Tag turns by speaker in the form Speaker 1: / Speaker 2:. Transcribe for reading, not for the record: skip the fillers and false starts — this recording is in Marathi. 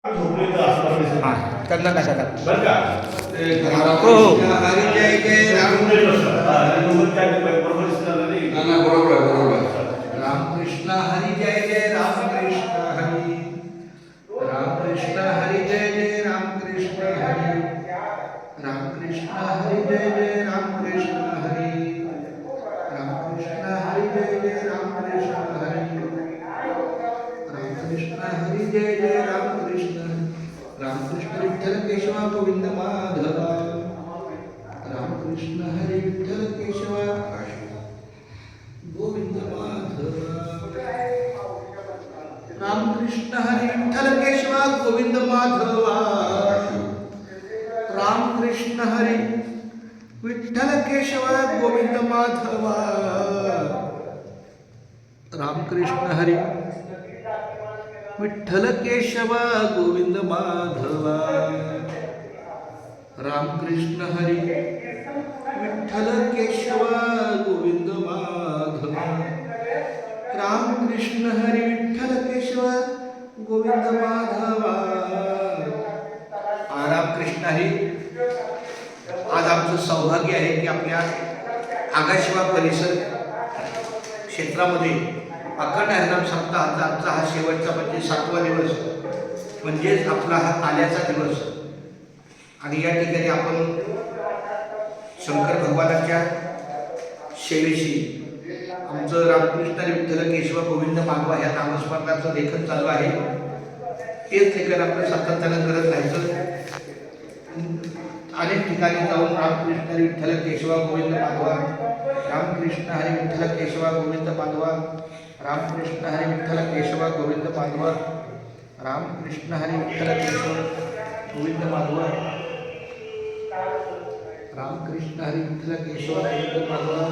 Speaker 1: हां त्यांना नका टाक
Speaker 2: बरं का
Speaker 1: हो हो
Speaker 3: हरी जय जय राम बरोबर आहे बरोबर आहे. रामकृष्ण हरी जय जय रामकृष्ण हरी रामकृष्ण हरी जय जय रामकृष्ण हरी रामकृष्ण हरी जय जय रामकृष्ण हरी रामकृष्ण हरी जय जय रामकृष्ण हरी रामकृष्ण हरी जय जय रामकृष्ण रामकृष्ण विठ्ठल केशवा गोविंद माधवा रामकृष्ण हरी विठ्ठल केशवा गोविंद माधवा रामकृष्ण हरी विठ्ठल केशवा गोविंद माधवा रामकृष्ण हरी विठ्ठल केशवा गोविंद माधवा रामकृष्ण हरी विठ्ठल केशवा गोविंद माधवा रामकृष्ण हरी विठ्ठल केशवा गोविंद माधवा रामकृष्ण हरी विठ्ठल केशवा गोविंद माधवा रामकृष्ण हरी आज आमचं सौभाग्य आहे की आपल्या आगाशिवा परिसर क्षेत्रामध्ये अखंड हरिनाम सप्ताहाचा आजचा हा शेवटचा म्हणजे 7वा दिवस म्हणजेच आपला हा आल्याचा दिवस आणि या ठिकाणी आपण शंकर भगवानाच्या सेवेशी आमचं रामकृष्ण विठ्ठल केशव गोविंद माधवा ह्या नामस्मरणाचं लेखन चालू आहे. तेच लेखन आपलं सातत्यानं करत राहायचं. अनेक ठिकाणी जाऊन रामकृष्ण विठ्ठल केशव गोविंद माधवा रामकृष्ण हरी विठ्ठल केशव गोविंद माधवा रामकृष्ण हरी विठ्ठल केशव गोविंद माधवा रामकृष्ण हरी विठ्ठल केशव गोविंद माधवा रामकृष्ण हरी विठ्ठल केशव गोविंद माधवा